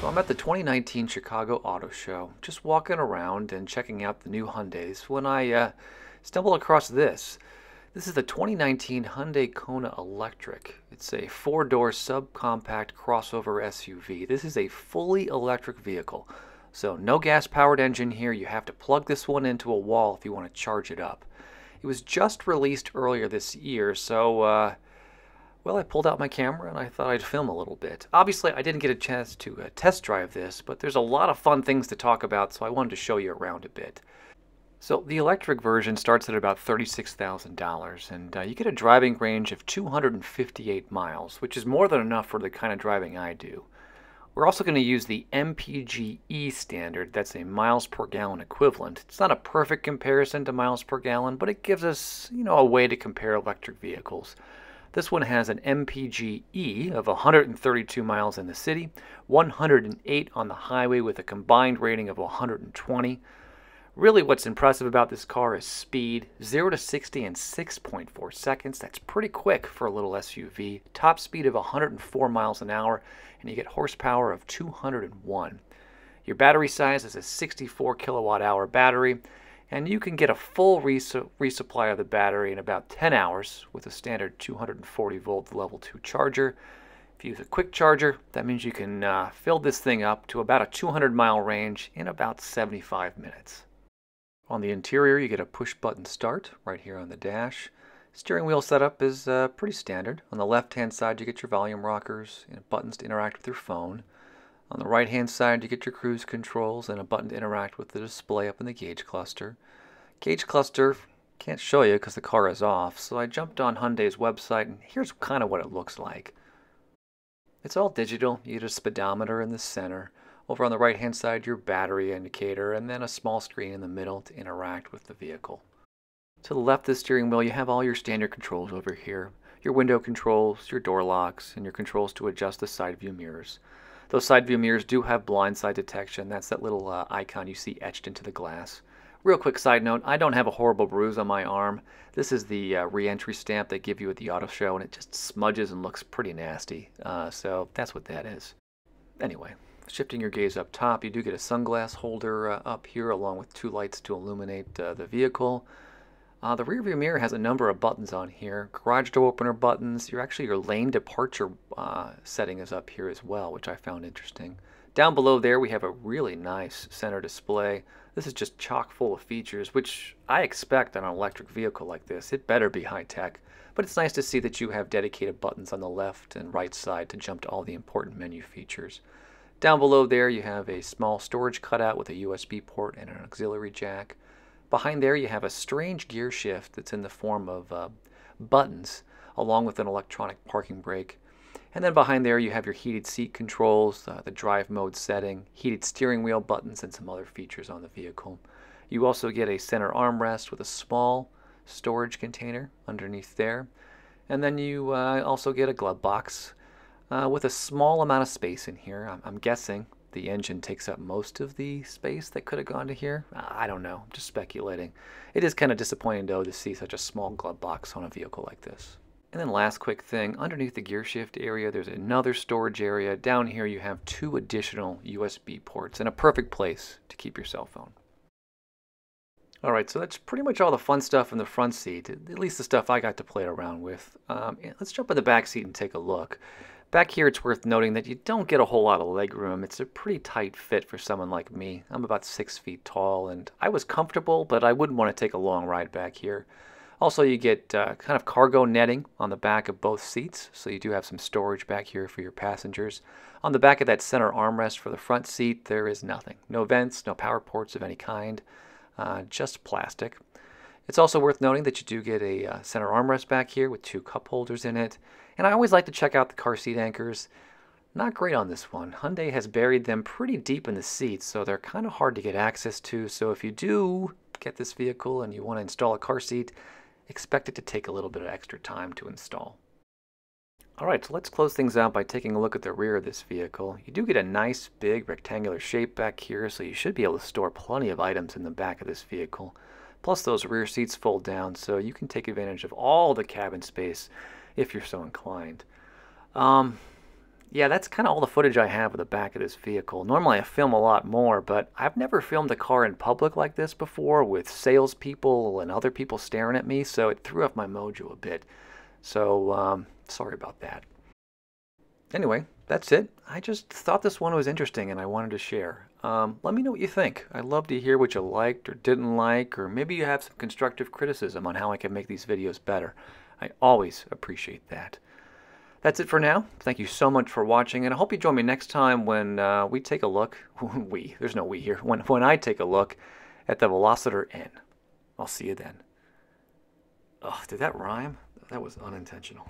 So I'm at the 2019 Chicago Auto Show, just walking around and checking out the new Hyundais when I stumble across this. This is the 2019 Hyundai Kona Electric. It's a four-door subcompact crossover SUV. This is a fully electric vehicle. So no gas-powered engine here. You have to plug this one into a wall if you want to charge it up. It was just released earlier this year, so well, I pulled out my camera and I thought I'd film a little bit. Obviously, I didn't get a chance to test drive this, but there's a lot of fun things to talk about, so I wanted to show you around a bit. So the electric version starts at about $36,000, and you get a driving range of 258 miles, which is more than enough for the kind of driving I do. We're also going to use the MPGe standard. That's a miles per gallon equivalent. It's not a perfect comparison to miles per gallon, but it gives us, a way to compare electric vehicles. This one has an MPGe of 132 miles in the city, 108 on the highway with a combined rating of 120. Really what's impressive about this car is speed, 0 to 60 in 6.4 seconds. That's pretty quick for a little SUV. Top speed of 104 miles an hour, and you get horsepower of 201. Your battery size is a 64 kilowatt hour battery, and you can get a full resupply of the battery in about 10 hours with a standard 240 volt level 2 charger. If you use a quick charger, that means you can fill this thing up to about a 200-mile range in about 75 minutes. On the interior, you get a push-button start right here on the dash. Steering wheel setup is pretty standard. On the left-hand side, you get your volume rockers and buttons to interact with your phone. On the right-hand side, you get your cruise controls and a button to interact with the display up in the gauge cluster. Gauge cluster, can't show you because the car is off, so I jumped on Hyundai's website, and here's kind of what it looks like. It's all digital. You get a speedometer in the center. Over on the right-hand side, your battery indicator, and then a small screen in the middle to interact with the vehicle. To the left of the steering wheel, you have all your standard controls over here. Your window controls, your door locks, and your controls to adjust the side view mirrors. Those side view mirrors do have blind side detection. That's that little icon you see etched into the glass. Real quick side note, I don't have a horrible bruise on my arm. This is the re-entry stamp they give you at the auto show, and it just smudges and looks pretty nasty. So that's what that is. Anyway, shifting your gaze up top, you do get a sunglass holder up here along with two lights to illuminate the vehicle. The rear view mirror has a number of buttons on here. Garage door opener buttons. Your lane departure setting is up here as well, which I found interesting. Down below there we have a really nice center display. This is just chock full of features, which I expect on an electric vehicle like this. It better be high tech, but it's nice to see that you have dedicated buttons on the left and right side to jump to all the important menu features. Down below there you have a small storage cutout with a USB port and an auxiliary jack. Behind there you have a strange gear shift that's in the form of buttons along with an electronic parking brake. And then behind there you have your heated seat controls, the drive mode setting, heated steering wheel buttons, and some other features on the vehicle. You also get a center armrest with a small storage container underneath there. And then you also get a glove box with a small amount of space in here. I'm guessing the engine takes up most of the space that could have gone to here. I don't know, I'm just speculating. It is kind of disappointing though to see such a small glove box on a vehicle like this. And then last quick thing, underneath the gear shift area there's another storage area. Down here you have two additional USB ports and a perfect place to keep your cell phone. Alright, so that's pretty much all the fun stuff in the front seat, at least the stuff I got to play around with. Let's jump in the back seat and take a look. Back here, it's worth noting that you don't get a whole lot of leg room. It's a pretty tight fit for someone like me. I'm about 6 feet tall, and I was comfortable, but I wouldn't want to take a long ride back here. Also, you get kind of cargo netting on the back of both seats, so you do have some storage back here for your passengers. On the back of that center armrest for the front seat, there is nothing. No vents, no power ports of any kind, just plastic. It's also worth noting that you do get a center armrest back here with two cup holders in it. And I always like to check out the car seat anchors. Not great on this one. Hyundai has buried them pretty deep in the seats, so they're kind of hard to get access to. So if you do get this vehicle and you want to install a car seat, expect it to take a little bit of extra time to install. Alright, so let's close things out by taking a look at the rear of this vehicle. You do get a nice big rectangular shape back here, so you should be able to store plenty of items in the back of this vehicle. Plus those rear seats fold down, so you can take advantage of all the cabin space if you're so inclined. Yeah, that's kind of all the footage I have of the back of this vehicle. Normally I film a lot more, but I've never filmed a car in public like this before with salespeople and other people staring at me, so it threw off my mojo a bit. So, sorry about that. Anyway, that's it. I just thought this one was interesting and I wanted to share. Let me know what you think. I'd love to hear what you liked or didn't like, or maybe you have some constructive criticism on how I can make these videos better. I always appreciate that. That's it for now. Thank you so much for watching, and I hope you join me next time when we take a look. There's no we here. When I take a look at the Velociter N. I'll see you then. Oh, did that rhyme? That was unintentional.